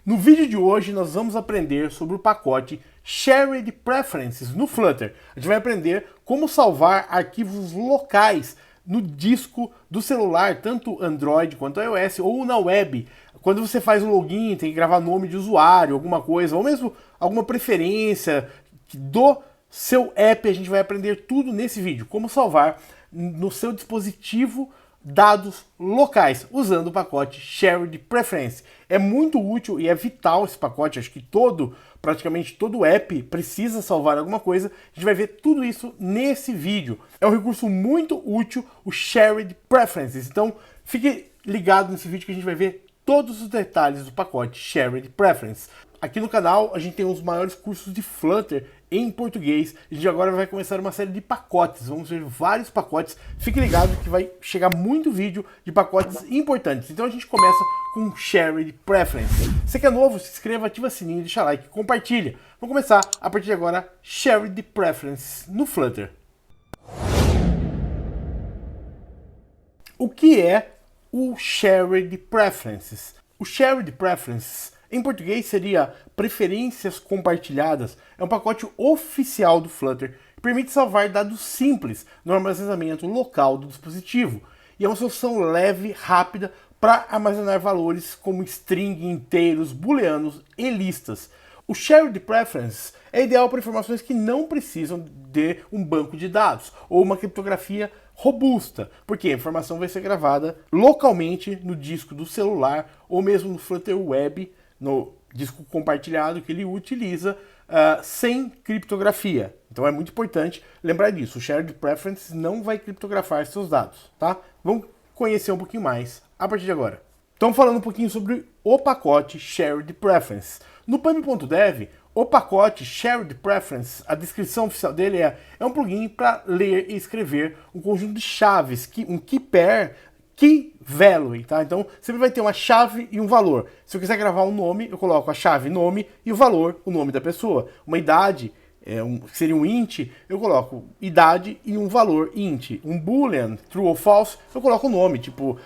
No vídeo de hoje nós vamos aprender sobre o pacote Shared Preferences no Flutter. A gente vai aprender como salvar arquivos locais no disco do celular, tanto Android quanto iOS, ou na web. Quando você faz o login, tem que gravar nome de usuário, alguma coisa, ou mesmo alguma preferência do seu app, a gente vai aprender tudo nesse vídeo. Como salvar no seu dispositivo dados locais, usando o pacote Shared Preference. É muito útil e é vital esse pacote, acho que praticamente todo app precisa salvar alguma coisa. A gente vai ver tudo isso nesse vídeo. É um recurso muito útil, o Shared Preferences. Então, fique ligado nesse vídeo que a gente vai ver todos os detalhes do pacote Shared Preference. Aqui no canal a gente tem os maiores cursos de Flutter em português. A gente agora vai começar uma série de pacotes. Vamos ver vários pacotes. Fique ligado que vai chegar muito vídeo de pacotes importantes. Então a gente começa com Shared Preference. Você que é novo, se inscreva, ativa o sininho, deixa like, compartilha. Vamos começar a partir de agora Shared Preference no Flutter. O que é o Shared Preferences? O Shared Preferences em português seria preferências compartilhadas. É um pacote oficial do Flutter que permite salvar dados simples no armazenamento local do dispositivo. E é uma solução leve, rápida para armazenar valores como string, inteiros, booleanos e listas. O Shared Preferences é ideal para informações que não precisam de um banco de dados ou uma criptografia robusta, porque a informação vai ser gravada localmente no disco do celular ou mesmo no Flutter Web, no disco compartilhado que ele utiliza sem criptografia. Então é muito importante lembrar disso. O Shared Preferences não vai criptografar seus dados, tá? Vamos conhecer um pouquinho mais a partir de agora. Então falando um pouquinho sobre o pacote Shared Preferences. No pub.dev, o pacote Shared Preferences, a descrição oficial dele é um plugin para ler e escrever um conjunto de chaves, um key pair, key value, tá? Então, sempre vai ter uma chave e um valor. Se eu quiser gravar um nome, eu coloco a chave nome e o valor, o nome da pessoa. Uma idade, seria um int, eu coloco idade e um valor int. Um boolean, true ou false, eu coloco o nome, tipo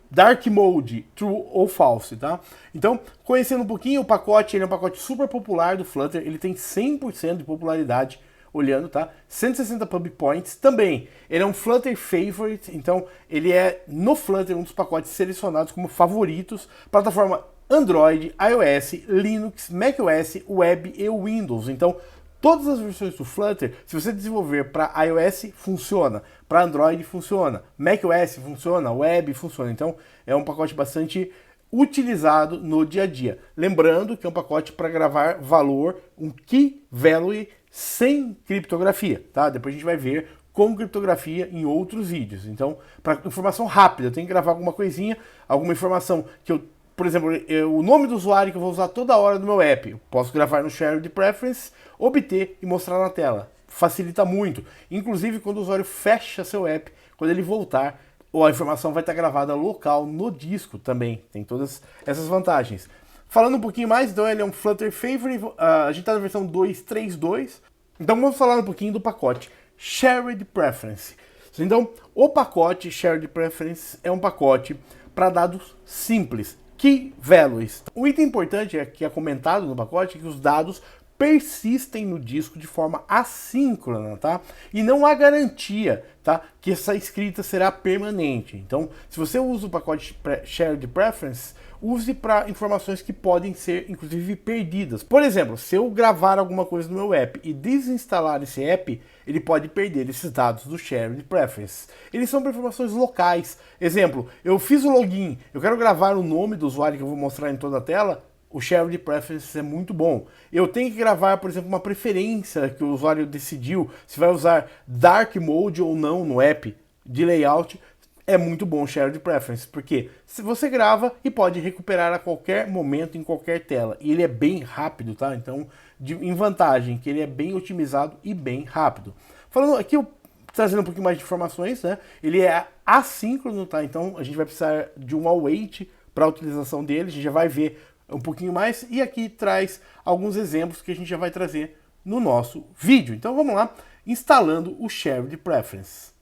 dark mode, true ou false, tá? Então, conhecendo um pouquinho o pacote, ele é um pacote super popular do Flutter, ele tem 100% de popularidade olhando, tá? 160 pub points também. Ele é um Flutter favorite, então ele é no Flutter um dos pacotes selecionados como favoritos, plataforma Android, iOS, Linux, macOS, Web e Windows. Então, todas as versões do Flutter, se você desenvolver para iOS, funciona. Para Android, funciona. macOS, funciona. Web, funciona. Então, é um pacote bastante utilizado no dia a dia. Lembrando que é um pacote para gravar valor, um key value, sem criptografia, tá? Depois a gente vai ver com criptografia em outros vídeos. Então, para informação rápida, eu tenho que gravar alguma coisinha, alguma informação que eu, por exemplo, o nome do usuário que eu vou usar toda hora no meu app, eu posso gravar no Shared Preference, obter e mostrar na tela. Facilita muito. Inclusive, quando o usuário fecha seu app, quando ele voltar, a informação vai estar gravada local no disco também. Tem todas essas vantagens. Falando um pouquinho mais, então ele é um Flutter Favorite, a gente está na versão 2.3.2, então vamos falar um pouquinho do pacote Shared Preference. Então, o pacote Shared Preference é um pacote para dados simples, Key Values. Um item importante que é comentado no pacote é que os dados persistem no disco de forma assíncrona, tá? E não há garantia, tá, que essa escrita será permanente. Então, se você usa o pacote Shared Preference, use para informações que podem ser, inclusive, perdidas. Por exemplo, se eu gravar alguma coisa no meu app e desinstalar esse app, ele pode perder esses dados do Shared Preference. Eles são para informações locais. Exemplo, eu fiz o login, eu quero gravar o nome do usuário que eu vou mostrar em toda a tela, o Shared Preference é muito bom. Eu tenho que gravar, por exemplo, uma preferência que o usuário decidiu, se vai usar Dark Mode ou não no app de layout, é muito bom o Shared Preference, porque se você grava e pode recuperar a qualquer momento, em qualquer tela. E ele é bem rápido, tá? Então, em vantagem, que ele é bem otimizado e bem rápido. Falando aqui, trazendo um pouquinho mais de informações, né? Ele é assíncrono, tá? Então, a gente vai precisar de um await para a utilização dele, a gente já vai ver um pouquinho mais, e aqui traz alguns exemplos que a gente já vai trazer no nosso vídeo. Então vamos lá, instalando o Shared Preference.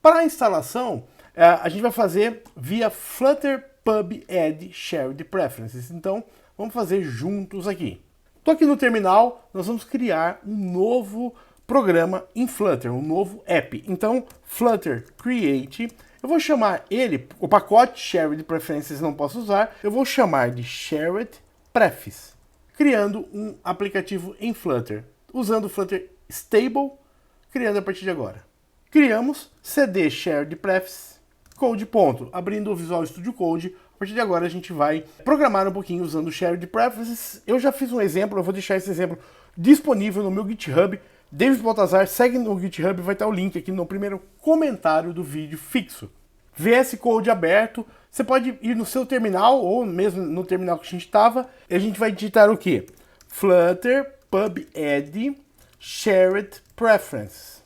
Para a instalação, a gente vai fazer via Flutter pub add shared preferences. Então, vamos fazer juntos aqui. Estou aqui no terminal, nós vamos criar um novo programa em Flutter, um novo app. Então, Flutter create, eu vou chamar ele, o pacote shared preferences não posso usar, eu vou chamar de shared prefs, criando um aplicativo em Flutter, usando o Flutter stable, criando a partir de agora. Criamos cd shared prefs, code ponto, abrindo o Visual Studio Code. A partir de agora a gente vai programar um pouquinho usando o shared preferences. Eu já fiz um exemplo, eu vou deixar esse exemplo disponível no meu GitHub. David Baltazar, segue no GitHub, vai estar o link aqui no primeiro comentário do vídeo fixo. VS Code aberto, você pode ir no seu terminal, ou mesmo no terminal que a gente estava, e a gente vai digitar o quê? Flutter pub add shared preferences.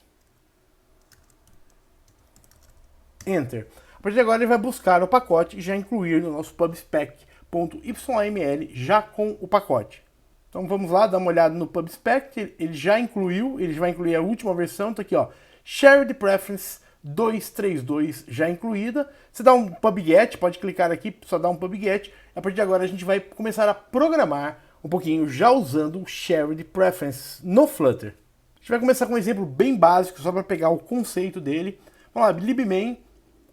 Enter. A partir de agora ele vai buscar o pacote e já incluir no nosso pubspec.yml já com o pacote. Então vamos lá, dar uma olhada no pubspec, ele já incluiu, ele vai incluir a última versão, tá aqui ó, shared preference 232 já incluída. Você dá um pubget, pode clicar aqui, só dá um pubget. A partir de agora a gente vai começar a programar um pouquinho já usando o shared preferences no Flutter. A gente vai começar com um exemplo bem básico, só para pegar o conceito dele. Vamos lá, libmain,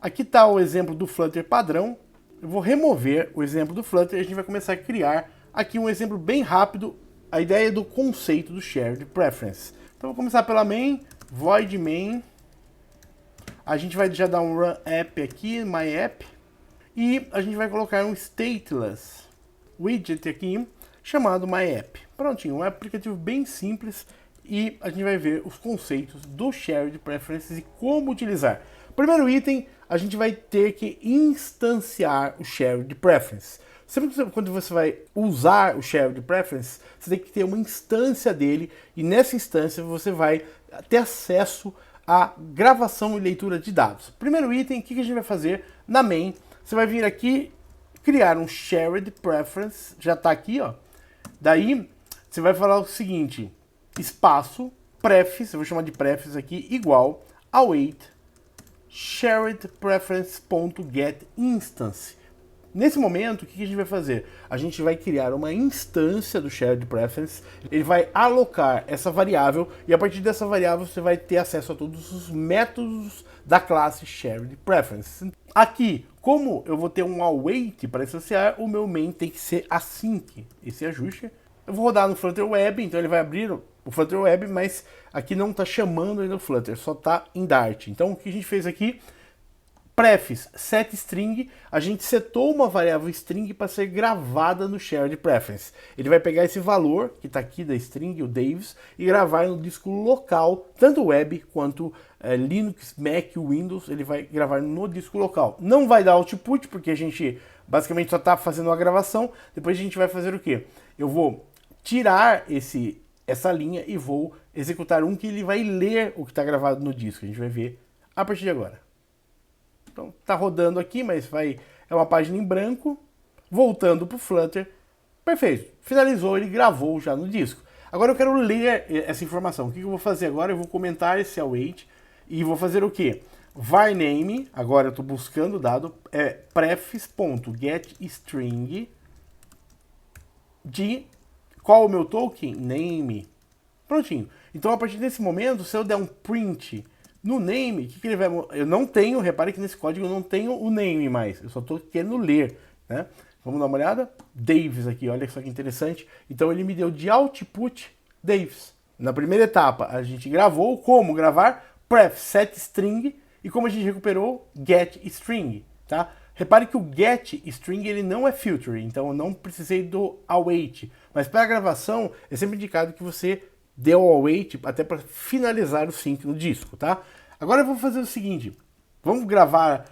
aqui está o exemplo do Flutter padrão. Eu vou remover o exemplo do Flutter e a gente vai começar a criar aqui um exemplo bem rápido, a ideia do conceito do shared preference. Então vou começar pela main, void main, a gente vai já dar um run app aqui, my app, e a gente vai colocar um stateless widget aqui, chamado my app. Prontinho, um aplicativo bem simples e a gente vai ver os conceitos do shared preferences e como utilizar. Primeiro item, a gente vai ter que instanciar o shared preference. Sempre quando você vai usar o shared preference, você tem que ter uma instância dele e nessa instância você vai ter acesso à gravação e leitura de dados. Primeiro item, o que a gente vai fazer na main? Você vai vir aqui, criar um shared preference, já está aqui, ó. Daí você vai falar o seguinte, espaço, prefs, eu vou chamar de prefs aqui, igual await shared preference.getInstance. Nesse momento, o que a gente vai fazer? A gente vai criar uma instância do shared preference, ele vai alocar essa variável e a partir dessa variável você vai ter acesso a todos os métodos da classe shared preference. Aqui, como eu vou ter um await para associar, o meu main tem que ser async, esse ajuste. Eu vou rodar no Flutter Web, então ele vai abrir o Flutter Web, mas aqui não está chamando ainda o Flutter, só está em Dart. Então o que a gente fez aqui? Prefs setString, a gente setou uma variável string para ser gravada no shared preference. Ele vai pegar esse valor que está aqui da string, o Davis, e gravar no disco local, tanto web quanto Linux, Mac, Windows, ele vai gravar no disco local. Não vai dar output, porque a gente basicamente só está fazendo uma gravação. Depois a gente vai fazer o quê? Eu vou tirar essa linha e vou executar um que ele vai ler o que está gravado no disco. A gente vai ver a partir de agora. Então, tá rodando aqui, mas é uma página em branco, voltando para o Flutter. Perfeito, finalizou, ele gravou já no disco. Agora eu quero ler essa informação. O que eu vou fazer agora? Eu vou comentar esse await e vou fazer o quê? Var name, agora eu estou buscando o dado, é prefs.getString de qual o meu token? Name. Prontinho. Então, a partir desse momento, se eu der um print no name, o que ele vai... Eu não tenho, repare que nesse código eu não tenho o name mais, eu só estou querendo ler, né? Vamos dar uma olhada? Davis aqui, olha só que interessante. Então ele me deu de output Davis. Na primeira etapa a gente gravou, como gravar? Pref setString, e como a gente recuperou? GetString, tá? Repare que o getString ele não é filter, então eu não precisei do await, mas para a gravação é sempre indicado que você deu o await até para finalizar o sync no disco, tá? Agora eu vou fazer o seguinte, vamos gravar,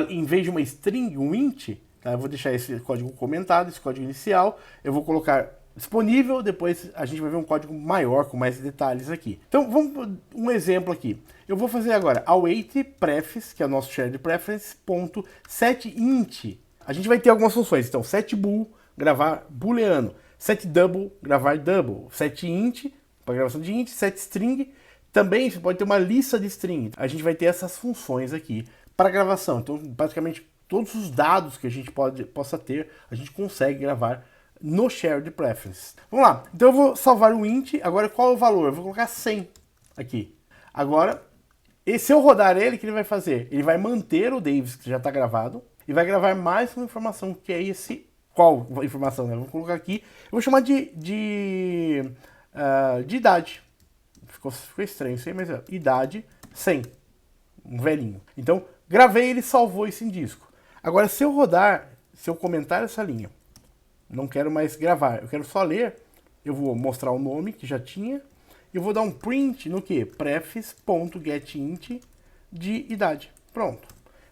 em vez de uma string, um int, tá? Eu vou deixar esse código comentado, esse código inicial, eu vou colocar disponível, depois a gente vai ver um código maior, com mais detalhes aqui. Então vamos um exemplo aqui. Eu vou fazer agora await prefs, que é o nosso shared preference, ponto setInt. A gente vai ter algumas funções, então setBool, gravar booleano, setDouble, gravar double, setInt, para gravação de int, setString, também você pode ter uma lista de string. A gente vai ter essas funções aqui para gravação. Então, basicamente, todos os dados que a gente possa ter, a gente consegue gravar no Shared Preferences. Vamos lá, então eu vou salvar o int, agora qual é o valor? Eu vou colocar 100 aqui. Agora, e se eu rodar ele, o que ele vai fazer? Ele vai manter o Davis, que já está gravado, e vai gravar mais uma informação, que é esse... Qual informação? Né? Vou colocar aqui, eu vou chamar de idade. Ficou estranho isso aí, mas é idade 100. Um velhinho. Então, gravei, ele salvou isso em disco. Agora, se eu rodar, se eu comentar essa linha, não quero mais gravar, eu quero só ler, eu vou mostrar o nome que já tinha, e eu vou dar um print no que? Prefs.getInt de idade. Pronto.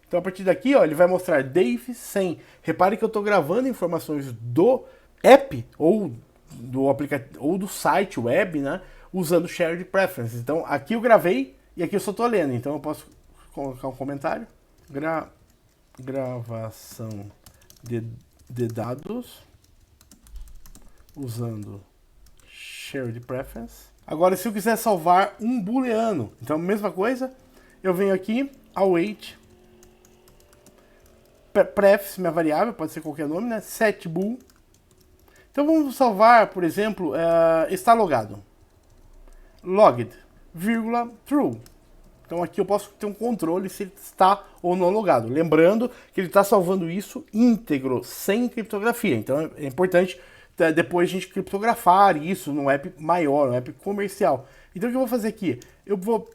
Então, a partir daqui, ó, ele vai mostrar Dave 100. Repare que eu estou gravando informações do app ou do aplicativo ou do site web, né, usando Shared Preferences. Então, aqui eu gravei e aqui eu só estou lendo. Então, eu posso colocar um comentário. Gravação de dados usando Shared Preference. Agora, se eu quiser salvar um booleano, então, mesma coisa, eu venho aqui, await, prefs, minha variável, pode ser qualquer nome, né? SetBool. Então vamos salvar, por exemplo, está logado. Logged, vírgula, true. Então aqui eu posso ter um controle se ele está ou não logado. Lembrando que ele está salvando isso íntegro, sem criptografia. Então é importante depois a gente criptografar isso num app maior, num app comercial. Então o que eu vou fazer aqui? Eu vou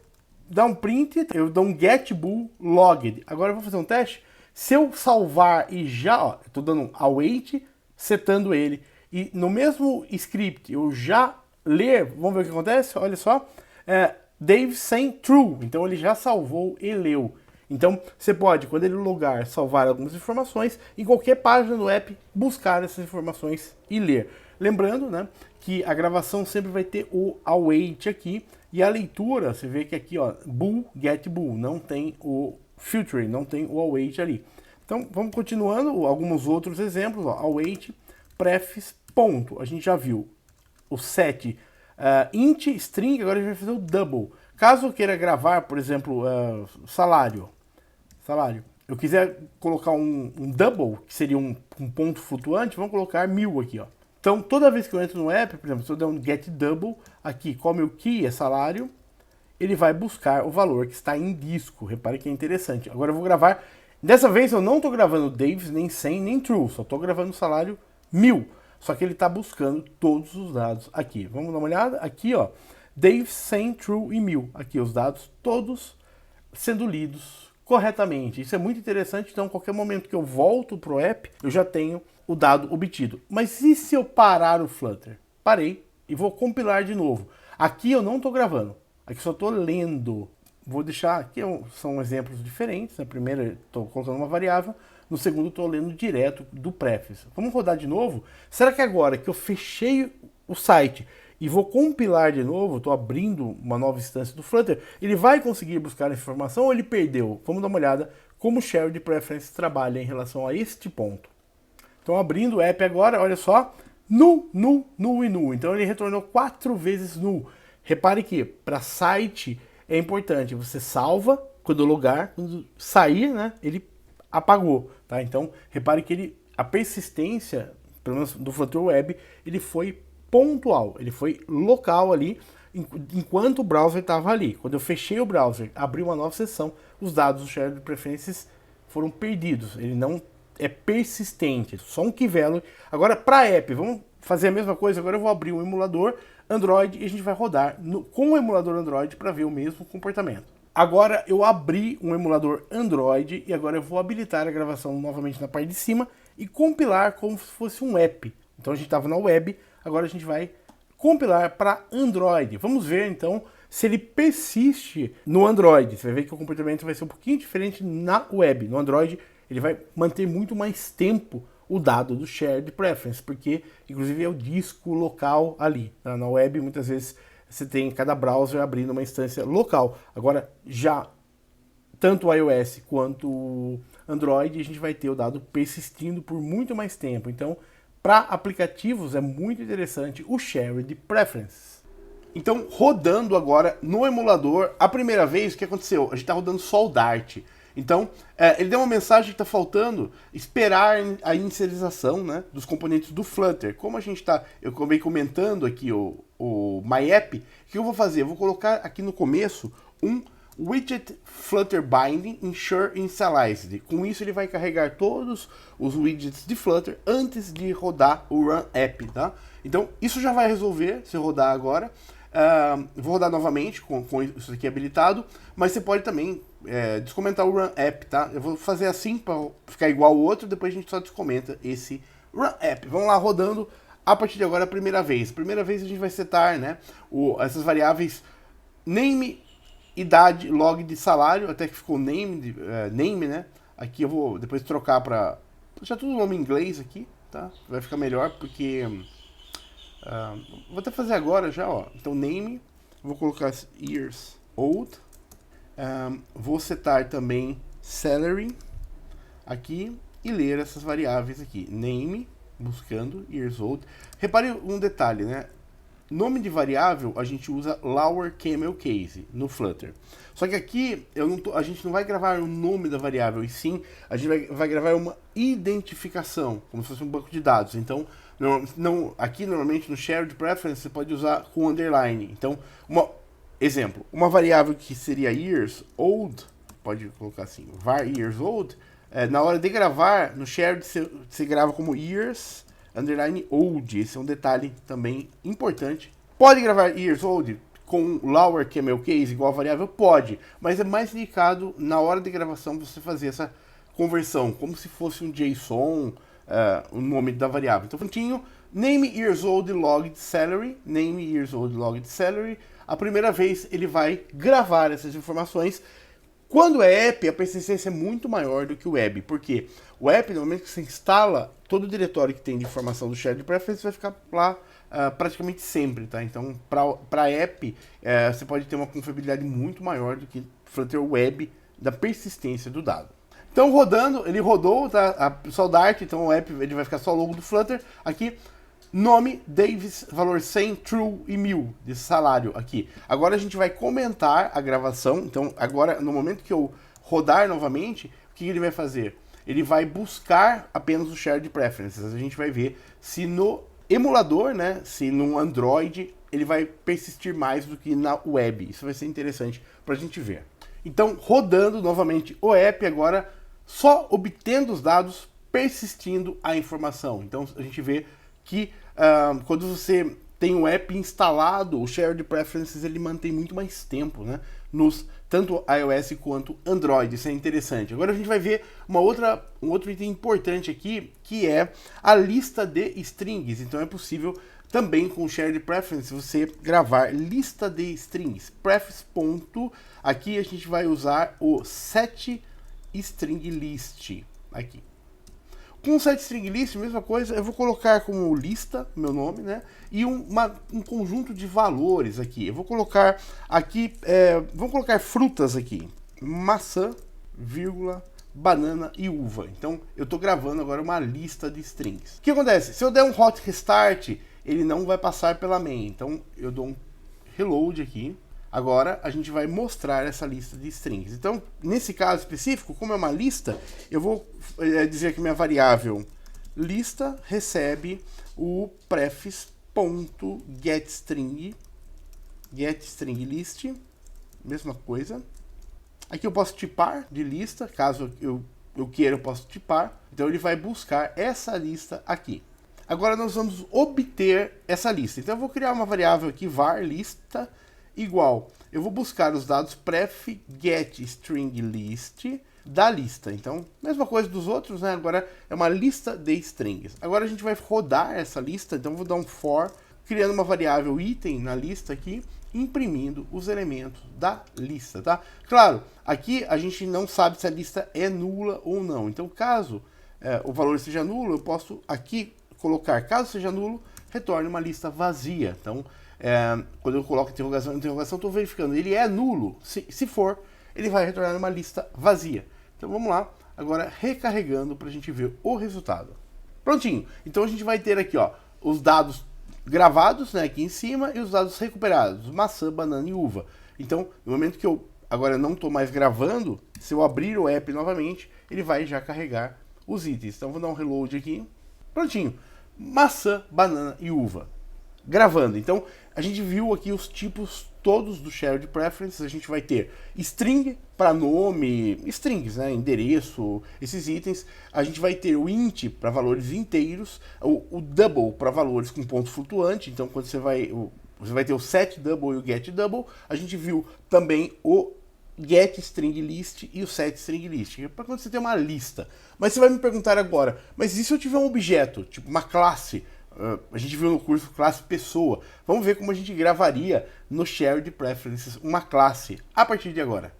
dar um print, eu dou um getBool logged. Agora eu vou fazer um teste. Se eu salvar e já, ó, estou dando um await, setando ele, e no mesmo script eu já ler, vamos ver o que acontece, olha só, Dave sem true, então ele já salvou e leu. Então você pode, quando ele logar, salvar algumas informações, em qualquer página do app, buscar essas informações e ler. Lembrando, né, que a gravação sempre vai ter o await aqui, e a leitura, você vê que aqui, ó, bool, getBool, não tem o filtering, não tem o await ali. Então, vamos continuando, alguns outros exemplos, ó, await, prefs, ponto. A gente já viu o set int, string, agora a gente vai fazer o double. Caso eu queira gravar, por exemplo, salário, eu quiser colocar um double, que seria um ponto flutuante, vamos colocar 1000 aqui, ó. Então, toda vez que eu entro no app, por exemplo, se eu der um get double, aqui, qual meu key é salário, ele vai buscar o valor que está em disco. Repare que é interessante. Agora eu vou gravar. Dessa vez eu não estou gravando Davis, nem 100, nem true. Só estou gravando o salário 1000. Só que ele está buscando todos os dados aqui. Vamos dar uma olhada? Aqui, ó. Davis, 100, true e 1000. Aqui os dados todos sendo lidos corretamente. Isso é muito interessante. Então, a qualquer momento que eu volto para o app, eu já tenho o dado obtido. Mas e se eu parar o Flutter? Parei e vou compilar de novo. Aqui eu não estou gravando. Aqui só estou lendo. Vou deixar aqui, são exemplos diferentes. Na primeira estou colocando uma variável, no segundo estou lendo direto do prefix. Vamos rodar de novo? Será que agora que eu fechei o site e vou compilar de novo, estou abrindo uma nova instância do Flutter, ele vai conseguir buscar a informação ou ele perdeu? Vamos dar uma olhada como o Shared Preference trabalha em relação a este ponto. Então abrindo o app agora, olha só, null, null, null e null. Então ele retornou 4 vezes null. Repare que para site é importante, você salva quando logar, quando sair, né, ele apagou, tá? Então, repare que a persistência, pelo menos do Flutter Web, ele foi pontual, ele foi local ali, enquanto o browser estava ali. Quando eu fechei o browser, abri uma nova sessão, os dados do Shared Preferences foram perdidos, ele não é persistente, só um key value. Agora, para app, vamos fazer a mesma coisa, agora eu vou abrir um emulador Android e a gente vai rodar com o emulador Android para ver o mesmo comportamento. Agora eu abri um emulador Android e agora eu vou habilitar a gravação novamente na parte de cima e compilar como se fosse um app. Então a gente estava na web, agora a gente vai compilar para Android. Vamos ver então se ele persiste no Android. Você vai ver que o comportamento vai ser um pouquinho diferente na web. No Android ele vai manter muito mais tempo o dado do Shared Preference, porque inclusive é o disco local ali. Tá? Na web muitas vezes você tem cada browser abrindo uma instância local. Agora já tanto o iOS quanto o Android a gente vai ter o dado persistindo por muito mais tempo. Então para aplicativos é muito interessante o Shared Preference. Então rodando agora no emulador, a primeira vez o que aconteceu? A gente está rodando só o Dart. Então, ele deu uma mensagem que está faltando esperar a inicialização, né, dos componentes do Flutter. Como a gente está, eu acabei comentando aqui o MyApp, o que eu vou fazer? Eu vou colocar aqui no começo um widget Flutter Binding Ensure Initialized. Com isso ele vai carregar todos os widgets de Flutter antes de rodar o Run App, tá? Então isso já vai resolver se rodar agora. Vou rodar novamente com isso aqui habilitado, mas você pode também descomentar o Run App, tá? Eu vou fazer assim para ficar igual ao outro, depois a gente só descomenta esse Run App. Vamos lá, rodando a partir de agora a primeira vez. Primeira vez a gente vai setar, né, essas variáveis name, idade, log de salário, até que ficou name, né? Aqui eu vou depois trocar para deixar tudo nome em inglês aqui, tá? Vai ficar melhor porque vou até fazer agora já, ó. Então name, vou colocar years old, vou setar também salary aqui e ler essas variáveis aqui. Name, buscando years old. Repare um detalhe, né? Nome de variável a gente usa lower camel case no Flutter. Só que aqui a gente não vai gravar o nome da variável, e sim a gente vai gravar uma identificação, como se fosse um banco de dados. Então, aqui normalmente no shared preference você pode usar com underline. Então, exemplo, uma variável que seria years old, pode colocar assim, var years old, na hora de gravar no shared você grava como years underline old. Esse é um detalhe também importante. Pode gravar years old com lower camel case igual a variável? Pode, mas é mais indicado na hora de gravação você fazer essa conversão, como se fosse um JSON, o nome da variável. Então, pontinho, name years old logged salary, name years old logged salary. A primeira vez ele vai gravar essas informações. Quando é app, a persistência é muito maior do que o web, porque o app, no momento que você instala, todo o diretório que tem de informação do shared preference vai ficar lá praticamente sempre, tá? Então, para app, você pode ter uma confiabilidade muito maior do que Flutter Web da persistência do dado. Então, rodando, ele rodou, tá? Só o Dart, então o app ele vai ficar só o logo do Flutter. Aqui, nome, Davis, valor 100, true e 1000 de salário aqui. Agora a gente vai comentar a gravação. Então, agora, no momento que eu rodar novamente, o que ele vai fazer? Ele vai buscar apenas o shared preferences. A gente vai ver se no emulador, né, se no Android, ele vai persistir mais do que na web. Isso vai ser interessante para a gente ver. Então, rodando novamente o app agora, só obtendo os dados, persistindo a informação. Então, a gente vê que quando você tem o app instalado, o Shared Preferences ele mantém muito mais tempo, né, nos tanto iOS quanto Android. Isso é interessante. Agora a gente vai ver um outro item importante aqui, que é a lista de strings. Então é possível também com o Shared Preferences você gravar lista de strings. Prefs. Aqui a gente vai usar o setStringList aqui. Com o setStringList, mesma coisa, eu vou colocar como lista, meu nome, né? E um conjunto de valores aqui. Eu vou colocar aqui, vamos colocar frutas aqui. Maçã, vírgula, banana e uva. Então, eu estou gravando agora uma lista de strings. O que acontece? Se eu der um hot restart, ele não vai passar pela main. Então, eu dou um reload aqui. Agora, a gente vai mostrar essa lista de strings. Então, nesse caso específico, como é uma lista, eu vou dizer que minha variável lista recebe o prefs.getString, getStringList, mesma coisa. Aqui eu posso tipar de lista, caso eu queira, eu posso tipar. Então, ele vai buscar essa lista aqui. Agora, nós vamos obter essa lista. Então, eu vou criar uma variável aqui, var lista, igual, eu vou buscar os dados pref get string list da lista. Então, mesma coisa dos outros, né? Agora é uma lista de strings. Agora a gente vai rodar essa lista, então eu vou dar um for, criando uma variável item na lista aqui, imprimindo os elementos da lista, tá? Claro, aqui a gente não sabe se a lista é nula ou não. Então, caso o valor seja nulo, eu posso aqui colocar, caso seja nulo, retorne uma lista vazia. Então, quando eu coloco interrogação, estou verificando, ele é nulo. Se for, ele vai retornar uma lista vazia. Então vamos lá, agora recarregando para a gente ver o resultado. Prontinho. Então a gente vai ter aqui, ó, os dados gravados, né, aqui em cima, e os dados recuperados, maçã, banana e uva. Então, no momento que eu agora eu não estou mais gravando, se eu abrir o app novamente, ele vai já carregar os itens. Então vou dar um reload aqui. Prontinho. Maçã, banana e uva. Gravando. Então a gente viu aqui os tipos todos do Shared Preferences. A gente vai ter string para nome, strings, né, endereço, esses itens. A gente vai ter o int para valores inteiros, o double para valores com ponto flutuante. Então quando você vai ter o set double e o get double. A gente viu também o get string list e o set string list, para quando você tem uma lista. Mas você vai me perguntar agora, mas e se eu tiver um objeto, tipo uma classe? A gente viu no curso classe pessoa. Vamos ver como a gente gravaria no Shared Preferences uma classe a partir de agora.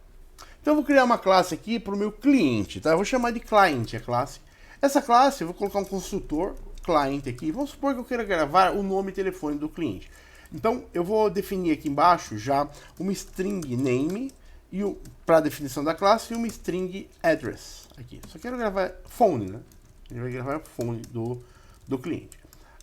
Então eu vou criar uma classe aqui para o meu cliente, tá? Eu vou chamar de client a classe. Essa classe eu vou colocar um construtor client aqui. Vamos supor que eu queira gravar o nome e telefone do cliente. Então eu vou definir aqui embaixo já uma string name e para a definição da classe e uma string address aqui. Só quero gravar phone, né? Ele vai gravar phone do cliente.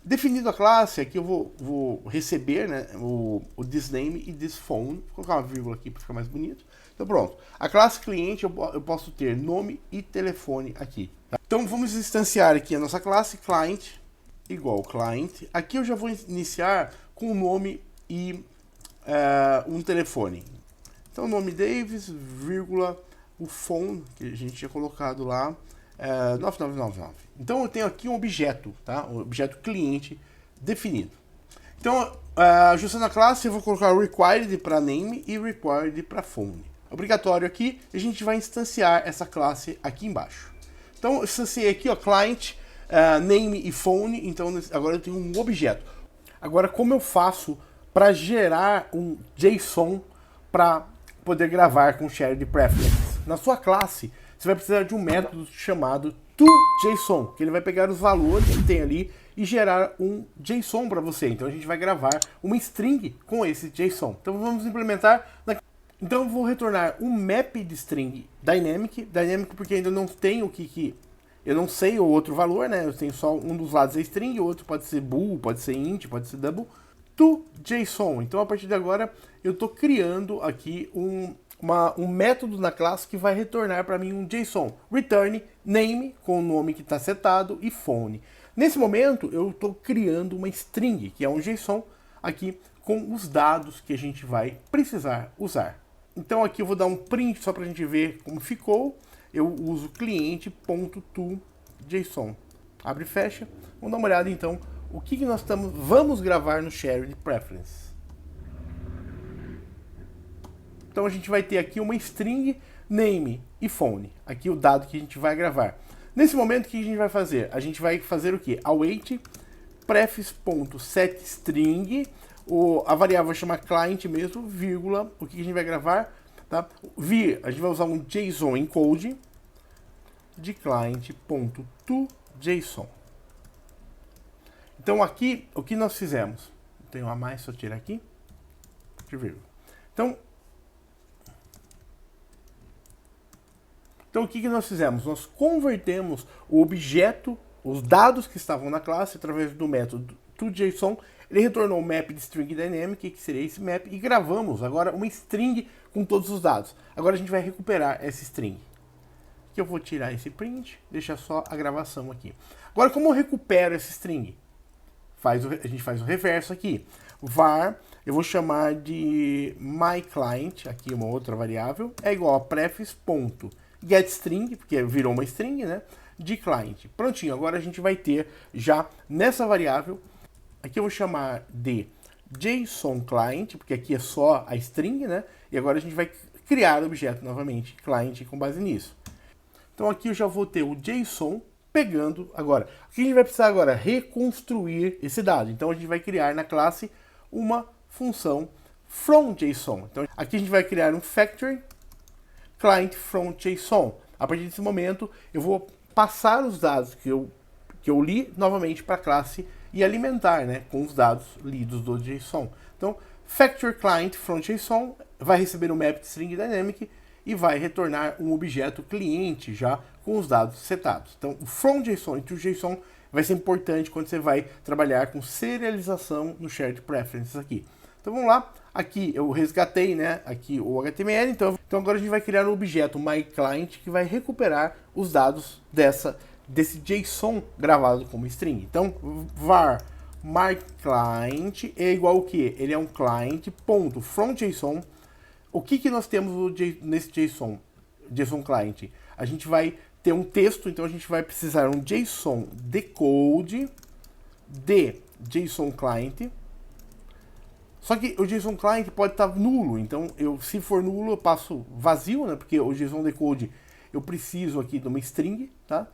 Definido a classe, aqui eu vou receber, né, o thisName e thisPhone. Vou colocar uma vírgula aqui para ficar mais bonito. Então pronto. A classe cliente eu posso ter nome e telefone aqui. Tá? Então vamos instanciar aqui a nossa classe client igual client. Aqui eu já vou iniciar com o nome e um telefone. Então nome Davis, vírgula, o phone que a gente tinha colocado lá. 9999. Então eu tenho aqui um objeto, tá? Um objeto cliente definido. Então, ajustando a classe, eu vou colocar required para name e required para phone. Obrigatório aqui, a gente vai instanciar essa classe aqui embaixo. Então, eu instanciei aqui, ó, client, name e phone. Então, agora eu tenho um objeto. Agora, como eu faço para gerar um JSON para poder gravar com Shared Preferences? Na sua classe, você vai precisar de um método chamado toJSON, que ele vai pegar os valores que tem ali e gerar um JSON para você. Então a gente vai gravar uma string com esse JSON. Então vamos implementar. Então eu vou retornar um map de string dynamic porque ainda não tenho eu não sei o outro valor, né? Eu tenho só um dos lados é string, o outro pode ser bool, pode ser int, pode ser double. toJSON. Então a partir de agora eu estou criando aqui um método na classe que vai retornar para mim um JSON. Return name, com o nome que está setado, e phone. Nesse momento, eu estou criando uma string, que é um JSON, aqui com os dados que a gente vai precisar usar. Então aqui eu vou dar um print só para a gente ver como ficou. Eu uso cliente.toJSON. Abre e fecha. Vamos dar uma olhada então o que nós vamos gravar no Shared Preference. Então a gente vai ter aqui uma string name e phone, aqui o dado que a gente vai gravar. Nesse momento, o que a gente vai fazer? A gente vai fazer o quê? Await prefix.setString, a variável vai chamar client mesmo, vírgula, o que a gente vai gravar? Tá? A gente vai usar um JSON encode de client.toJSON. Então aqui, o que nós fizemos? Tem um a mais, só tirar aqui, de vírgula. Então o que nós fizemos? Nós convertemos o objeto, os dados que estavam na classe, através do método toJSON. Ele retornou o map de string dynamic, que seria esse map, e gravamos agora uma string com todos os dados. Agora a gente vai recuperar essa string. Aqui eu vou tirar esse print, deixar só a gravação aqui. Agora, como eu recupero essa string? A gente faz o reverso aqui. var, eu vou chamar de myClient, aqui uma outra variável, é igual a prefix.getString, porque virou uma string, né, de client. Prontinho, agora a gente vai ter já nessa variável, aqui eu vou chamar de JSONClient, porque aqui é só a string, né, e agora a gente vai criar o objeto novamente, client, com base nisso. Então aqui eu já vou ter o JSON pegando agora. O que a gente vai precisar agora? Reconstruir esse dado. Então a gente vai criar na classe uma função fromJSON. Então aqui a gente vai criar um factory client fromJSON. A partir desse momento eu vou passar os dados que eu li novamente para a classe e alimentar, né, com os dados lidos do JSON. Então factory client fromJSON vai receber um map de string dynamic e vai retornar um objeto cliente já com os dados setados. Então, o fromJSON e toJSON vai ser importante quando você vai trabalhar com serialização no Shared Preferences aqui. Então vamos lá, aqui eu resgatei, né, aqui o HTML, então agora a gente vai criar um objeto myClient que vai recuperar os dados desse JSON gravado como string. Então var myClient é igual ao que? Ele é um client.fromJSON. O que nós temos nesse JSON client? A gente vai ter um texto, então a gente vai precisar um JSON decode de JSON client. Só que o JSON client pode estar nulo, então se for nulo eu passo vazio, né? Porque o JSON decode eu preciso aqui de uma string, tá?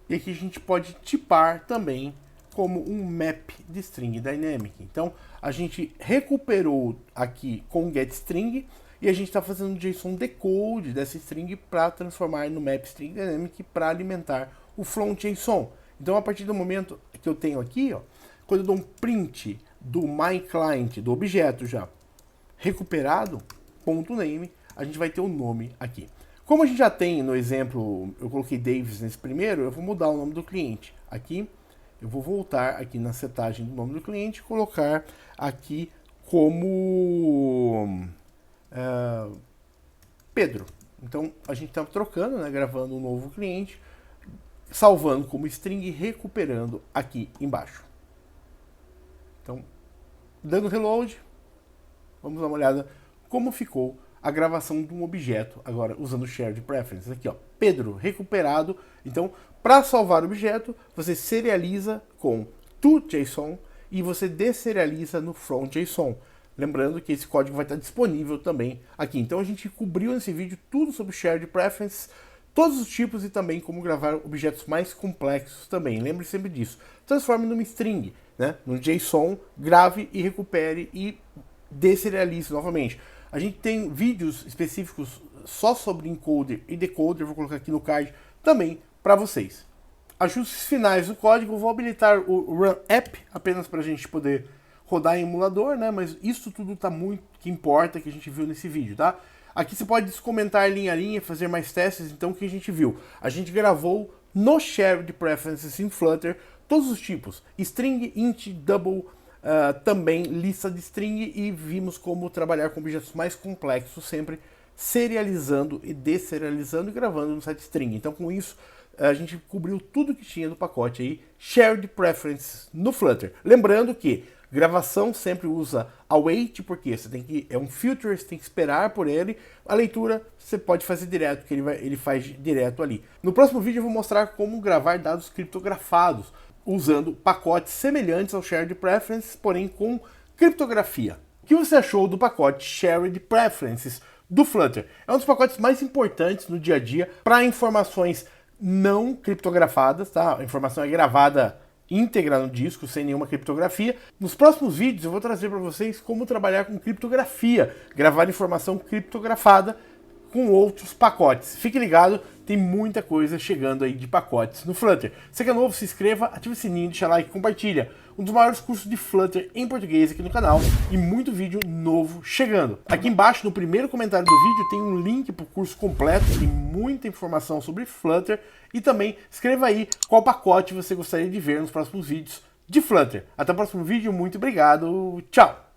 E aqui a gente pode tipar também como um map de string dynamic. Então a gente recuperou aqui com getString e a gente está fazendo um JSON decode dessa string para transformar no map string dynamic para alimentar o front.json. Então a partir do momento que eu tenho aqui, ó, quando eu dou um print do myClient, do objeto já recuperado, .name, a gente vai ter o nome aqui. Como a gente já tem no exemplo, eu coloquei Davis nesse primeiro, eu vou mudar o nome do cliente. Aqui, eu vou voltar aqui na setagem do nome do cliente e colocar aqui como Pedro. Então, a gente está trocando, né, gravando um novo cliente, salvando como string e recuperando aqui embaixo. Então, dando reload, vamos dar uma olhada como ficou a gravação de um objeto, agora usando o Shared Preferences. Aqui, ó, Pedro, recuperado. Então, para salvar o objeto, você serializa com toJSON e você deserializa no front.json. Lembrando que esse código vai estar disponível também aqui. Então, a gente cobriu nesse vídeo tudo sobre Shared Preferences, todos os tipos e também como gravar objetos mais complexos também. Lembre sempre disso. Transforme numa string, né, num JSON, grave e recupere e deserialize novamente. A gente tem vídeos específicos só sobre encoder e decoder, vou colocar aqui no card também para vocês. Ajustes finais do código, vou habilitar o Run App apenas para a gente poder rodar em emulador, né? Mas isso tudo tá muito que importa que a gente viu nesse vídeo, tá? Aqui você pode comentar linha a linha, fazer mais testes. Então o que a gente viu? A gente gravou no Shared Preferences em Flutter todos os tipos, string, int, double, também lista de string, e vimos como trabalhar com objetos mais complexos, sempre serializando e deserializando e gravando no site string. Então com isso a gente cobriu tudo que tinha do pacote aí, Shared Preferences no Flutter. Lembrando que gravação sempre usa await, porque você tem que, é um filter, você tem que esperar por ele. A leitura você pode fazer direto, que ele faz direto ali. No próximo vídeo eu vou mostrar como gravar dados criptografados, usando pacotes semelhantes ao Shared Preferences, porém com criptografia. O que você achou do pacote Shared Preferences do Flutter? É um dos pacotes mais importantes no dia a dia para informações não criptografadas, tá? A informação é gravada íntegra no disco, sem nenhuma criptografia. Nos próximos vídeos eu vou trazer para vocês como trabalhar com criptografia, gravar informação criptografada com outros pacotes. Fique ligado, tem muita coisa chegando aí de pacotes no Flutter. Se é novo, se inscreva, ative o sininho, deixa like e compartilha. Um dos maiores cursos de Flutter em português aqui no canal e muito vídeo novo chegando. Aqui embaixo, no primeiro comentário do vídeo, tem um link para o curso completo, tem muita informação sobre Flutter e também escreva aí qual pacote você gostaria de ver nos próximos vídeos de Flutter. Até o próximo vídeo, muito obrigado, tchau!